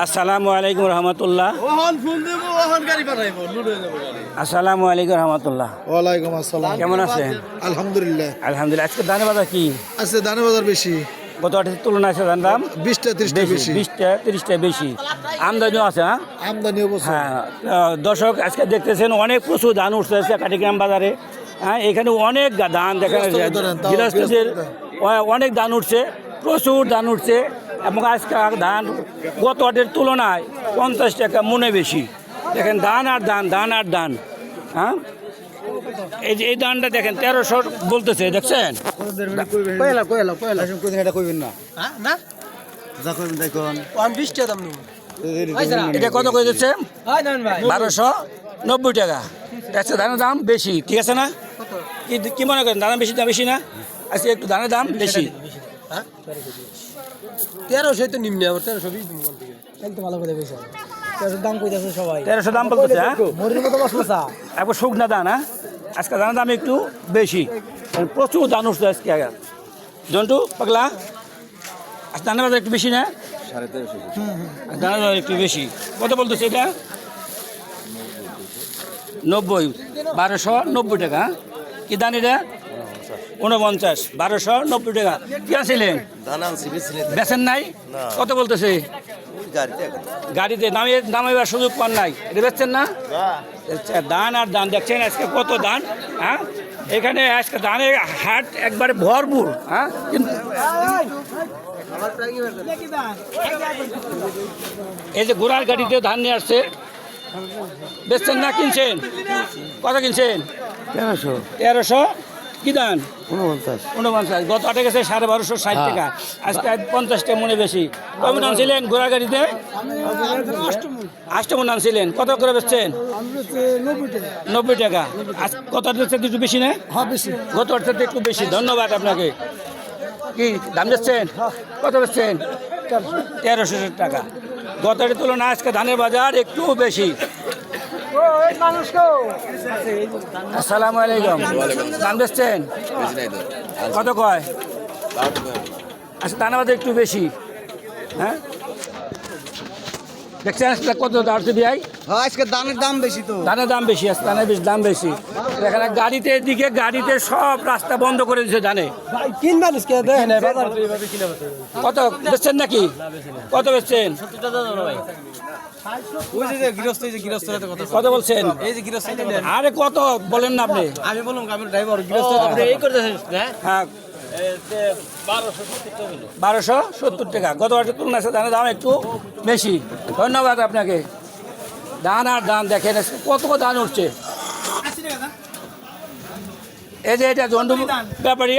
আসসালামু আলাইকুম রহমতুল্লাহ। আসসালামু আলাইকুম রহমতুল্লাহ। ওয়ালাইকুম আসসালাম। কেমন আছেন? আলহামদুলিল্লাহ। আলহামদুলিল্লাহ। আজকে ধানের বাজার কি আছে? ধানের বাজার বেশি। গত হাটের তুলনায় আছে ধান দাম 20-30টা বেশি। 20-30টা বেশি। আমদানিও আছে। হ্যাঁ, আমদানিও হ্যাঁ। দর্শক আজকে দেখতেছেন অনেক প্রচুর ধান উঠতে আছে কাটিগ্রাম বাজারে। হ্যাঁ, এখানে অনেক ধান দেখেন, গৃহস্থদের অনেক ধান উঠছে, প্রচুর ধান উঠছে। এবং আজকে ধান গত হাটের তুলনায় 50 টাকা মনে বেশি। দেখেন ধান আর ধান, ধান আর ধান। হ্যাঁ, এই যে এই ধানটা দেখেন 1300 বলতেছে, দেখছেন? এটা কত করে দিচ্ছে? 1290 টাকা। আচ্ছা, ধানের দাম বেশি, ঠিক আছে না? কি মনে করেন, ধানের বেশি, দাম বেশি না? আজকে একটু ধানের দাম বেশি। 1300 তো নিম্নে, আবার 1320 ভালো করে বেশি। 1300 দাম কইতাছে সবাই, 1300 দাম বলতেছে। হ্যাঁ, মরির মতো মশলা একবার শুকনা ধান। হ্যাঁ, আজকে ধানের দাম একটু বেশি, প্রচুর ধান উঠছে আজকে। জন্টু পাগলা, আজকে ধানের বাজার একটু বেশি না? 1350। ধানের বাজার একটু বেশি। কত বলতেছে এটা? 90, 1290 টাকা। কি ধান এটা? 49, 1290 টাকা। কি আনছিলেন? বেচেন নাই? কত বলতেছে? গাড়িতে নামাইবার সুযোগ পান নাই, এটা বেচছেন না? ধান আর ধান দেখছেন আজকে কত ধান। হ্যাঁ, এখানে আজকে ধানের হাট একবারে ভরপুর। হ্যাঁ, কিন্তু এই যে ঘোড়ার গাড়িতে ধান নিয়ে আসছে, বেচছেন না কিনছেন? কত কিনছেন? 1300। কি ধান? 49। গত হাটে গেছে 1260 টাকা, আজকে 50 টাকা মনে বেশি। কবে আনছিলেন ঘোড়া গাড়িতে? 8 মন আনছিলেন। কত করে বেচছেন? 90 টাকা। আজ কত হাটের একটু বেশি না? গত হাটের একটু বেশি। ধন্যবাদ আপনাকে। কি দাম দিচ্ছেন? কত বেচছেন? 1300 টাকা। গত হাটের তুলনায় আজকে ধানের বাজার একটু বেশি। আসসালামু আলাইকুম। দাম দিচ্ছেন? কত কয়? আচ্ছা, ধানের বাজার একটু বেশি। হ্যাঁ, দেখছেন আজকে কত দাম হচ্ছে ভাই? আজকে ধানের দাম বেশি, তো ধানের দাম বেশি, আজকে ধানের বেশি দাম বেশি। এখানে গাড়িতে এদিকে গাড়িতে সব রাস্তা বন্ধ করে দিচ্ছে ধানে। কত বেচছেন নাকি? কত বেচছেন? কত বলছেন? আরে কত বলেন না আপনি? আমি বললাম আমি ড্রাইভার, গৃহস্থ এই করতেছেন। হ্যাঁ, 1270 টাকা। গত বছর তুলনায় ধানের দাম একটু বেশি। ধন্যবাদ আপনাকে। ধান আর ধান দেখেন কত ধান উঠছে। এই যে এটা জন্ডু ব্যাপারী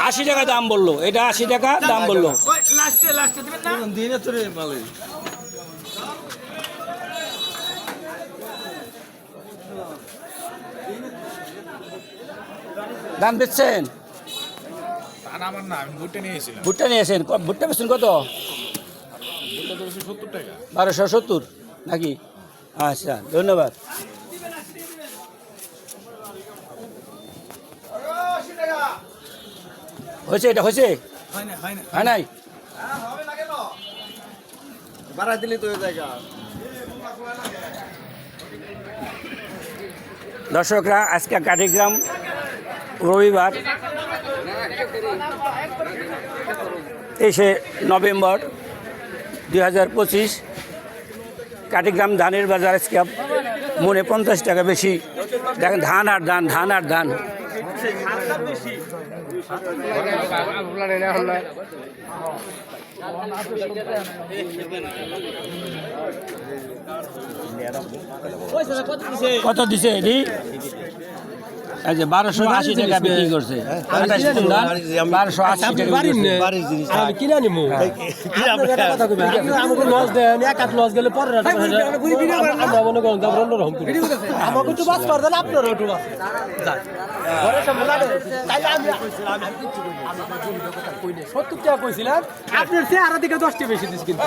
80 টাকা দাম বললো, এটা 80 টাকা দাম বললো। ধান বেচছেন? ভুট্টা নিয়েছেন? ভুট্টা বেচছেন কত? 1270 নাকি? আচ্ছা, ধন্যবাদ। হয়েছে? এটা হয়েছে? হয় নাই? দর্শকরা, আজকে কাটিগ্রাম রবিবার 23শে নভেম্বর 2025। কাটিগ্রাম ধানের বাজার আজকে মনে 50 টাকা বেশি। দেখেন ধান আর ধান, ধান আর ধান। কত দিছে এটি? এই যে 1280 টাকা বিক্রি করছে। 1280 টাকা কিনে নিবো। আমাকে লস দেন, এক হাত লস গেলে পরে আমরা মনে করেন অন্যরকম আমাকে একটু বাস পারতেন, আপনারা একটু বাস। আপনার চেহারা দিকে 10টা বেশি দিস কিন্তু।